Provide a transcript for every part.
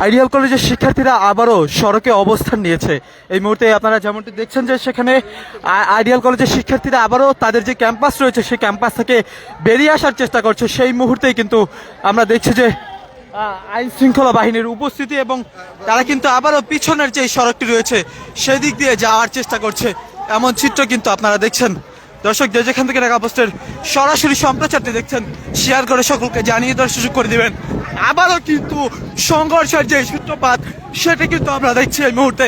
Ideal কলেজের শিক্ষার্থীরা আবারও সড়কে অবস্থান নিয়েছে। এই মুহূর্তে আপনারা যেমনটি দেখছেন যে সেখানে আইডিয়াল কলেজের শিক্ষার্থীরা আবারও তাদের যে ক্যাম্পাস রয়েছে সেই ক্যাম্পাস থেকে বেরিয়ে আসার চেষ্টা করছে। সেই মুহূর্তেই কিন্তু আমরা দেখছি যে আইন শৃঙ্খলা বাহিনীর উপস্থিতি এবং তারা কিন্তু আবারও পিছনের যে সড়কটি রয়েছে সেদিক দিয়ে যাওয়ার চেষ্টা করছে, এমন চিত্র কিন্তু আপনারা দেখছেন। দর্শক, যে যেখান থেকে ঢাকা পোস্টের সরাসরি সম্প্রচারটি দেখছেন শেয়ার করে সকলকে জানিয়ে দেওয়ার সুযোগ করে দিবেন। আবারও কিন্তু সংঘর্ষের যে সূত্রপাত সেটা কিন্তু আমরা দেখছি এই মুহূর্তে।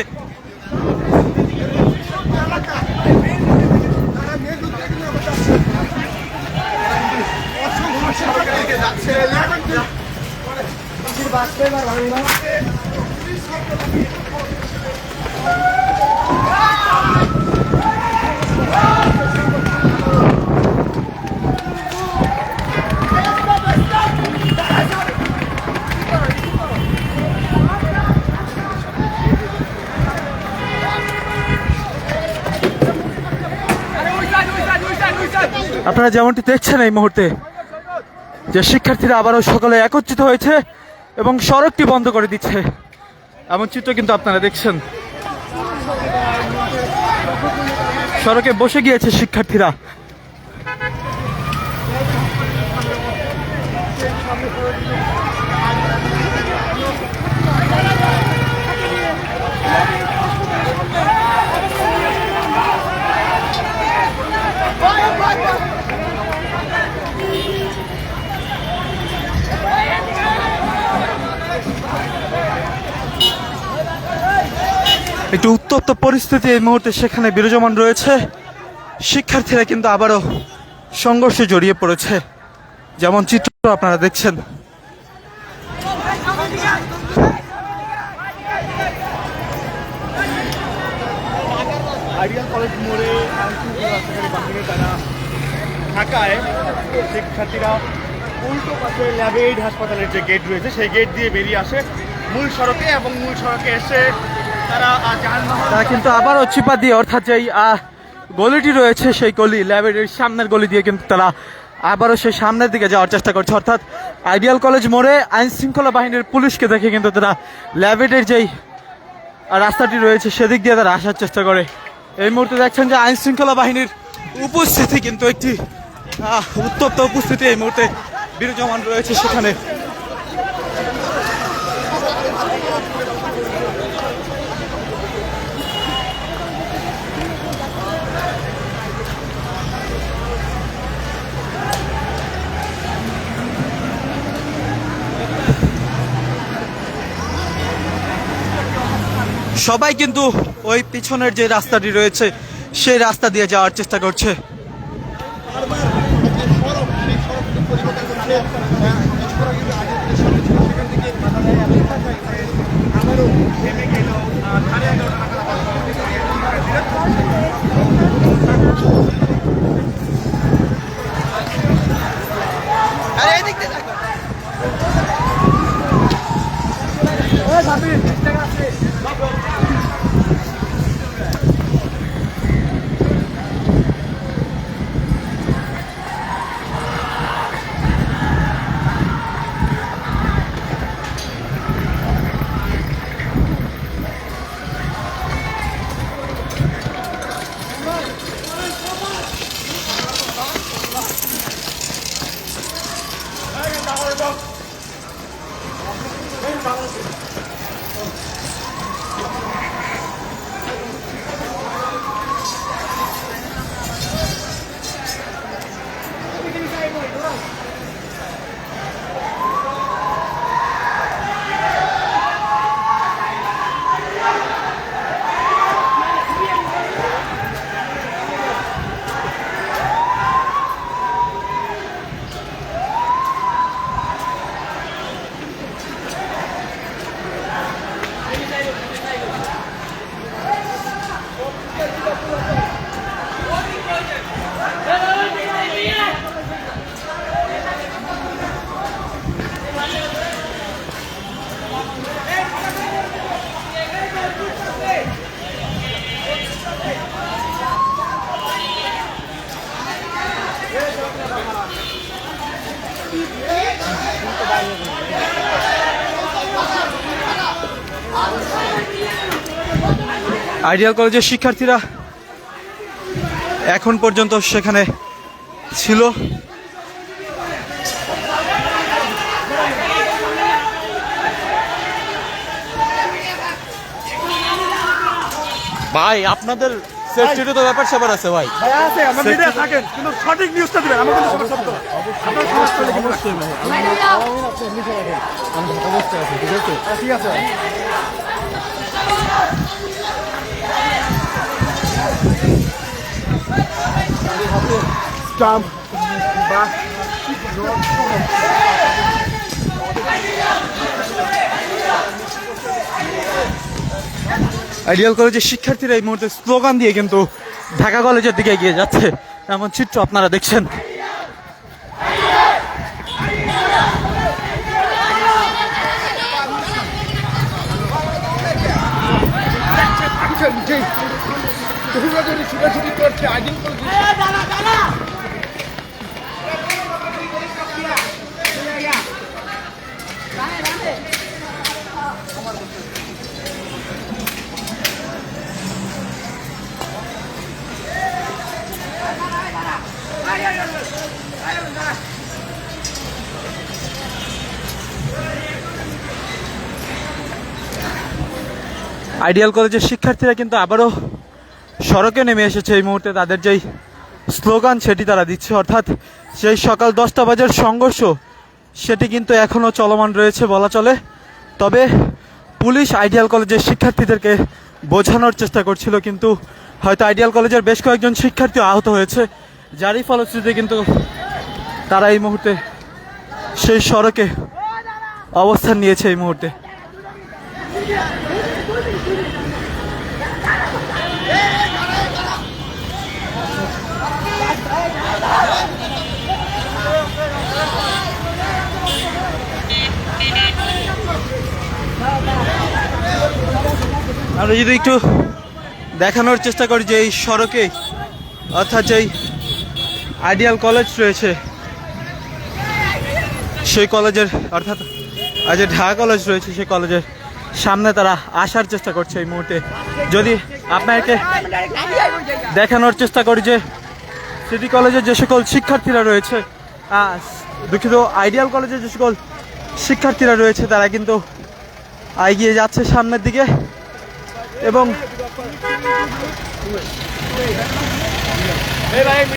আপনারা যেমনটি দেখছেন এই মুহূর্তে যে শিক্ষার্থীরা আবারও সকলে একত্রিত হয়েছে এবং সড়কটি বন্ধ করে দিচ্ছে, এমন চিত্র কিন্তু আপনারা দেখছেন। সড়কে বসে গিয়েছে শিক্ষার্থীরা। একটু উত্তপ্ত পরিস্থিতি এই মুহূর্তে সেখানে বিরাজমান রয়েছে। শিক্ষার্থীরা কিন্তু আবারও সংঘর্ষে জড়িয়ে পড়েছে, যেমন চিত্র আপনারা দেখছেন। আইডিয়াল কলেজ মোড়ে তারা ঢাকায় শিক্ষার্থীরা উল্টো পাশে ল্যাবেইড হাসপাতালের যে গেট রয়েছে সেই গেট দিয়ে বেরিয়ে আসে মূল সড়কে, এবং মূল সড়কে এসে তারা কিন্তু আবারও চিপা দিয়ে, অর্থাৎ যেই গলিটি রয়েছে সেই গলি ল্যাবের সামনের গলি দিয়ে কিন্তু তারা আবারও সেই সামনের দিকে যাওয়ার চেষ্টা করছে। অর্থাৎ আইডিয়াল কলেজ মোড়ে আইন শৃঙ্খলা বাহিনীর পুলিশকে দেখে কিন্তু তারা ল্যাবেটের যেই রাস্তাটি রয়েছে সেদিক দিয়ে তারা আসার চেষ্টা করে। এই মুহূর্তে দেখছেন যে আইন শৃঙ্খলা বাহিনীর উপস্থিতি কিন্তু একটি উত্তপ্ত উপস্থিতি এই মুহূর্তে বিরাজমান রয়েছে সেখানে। সবাই কিন্তু ওই পিছনের যে রাস্তাটি রয়েছে সেই রাস্তা দিয়ে যাওয়ার চেষ্টা করছে। আইডিয়াল কলেজের শিক্ষার্থীরা এখন পর্যন্ত সেখানে ছিল। ভাই আপনাদের সেফটিরও তো ব্যাপার স্যাপার আছে ভাই। আছে আমরা মিডিয়া থাকেন কিন্তু সঠিক নিউজটা দিবেন আমার কিন্তু সবার সত্য আপনারা সমাজ করলে কি অবশ্যই ভাই ঠিক আছে স্টাম্প বা আইডিয়াল কলেজের শিক্ষার্থীরা এই মুহূর্তে স্লোগান দিয়ে কিন্তু ঢাকা কলেজের দিকে এগিয়ে যাচ্ছে, এমন চিত্র আপনারা দেখছেন। ছুটাছুটি করছে আইডিয়াল কলেজ আইডিয়াল কলেজের শিক্ষার্থীরা কিন্তু আবারও সড়কে নেমে এসেছে এই মুহূর্তে। তাদের যেই স্লোগান সেটি তারা দিচ্ছে, অর্থাৎ সেই সকাল 10টা বাজের সংঘর্ষ সেটি কিন্তু এখনও চলমান রয়েছে বলা চলে। তবে পুলিশ আইডিয়াল কলেজের শিক্ষার্থীদেরকে বোঝানোর চেষ্টা করছিল, কিন্তু হয়তো আইডিয়াল কলেজের বেশ কয়েকজন শিক্ষার্থী আহত হয়েছে, যারই ফলশ্রুতিতে কিন্তু তারা এই মুহূর্তে সেই সড়কে অবস্থান নিয়েছে এই মুহূর্তে। আমরা যদি একটু দেখানোর চেষ্টা করি যে এই সড়কে, অর্থাৎ যেই আইডিয়াল কলেজ রয়েছে সেই কলেজের, অর্থাৎ যে ঢাকা কলেজ রয়েছে সেই কলেজের সামনে তারা আসার চেষ্টা করছে এই মুহূর্তে। যদি আপনাকে দেখানোর চেষ্টা করি যে সিটি কলেজের যে সকল শিক্ষার্থীরা রয়েছে, দুঃখিত আইডিয়াল কলেজের যে সকল শিক্ষার্থীরা রয়েছে তারা কিন্তু এগিয়ে যাচ্ছে সামনের দিকে এবং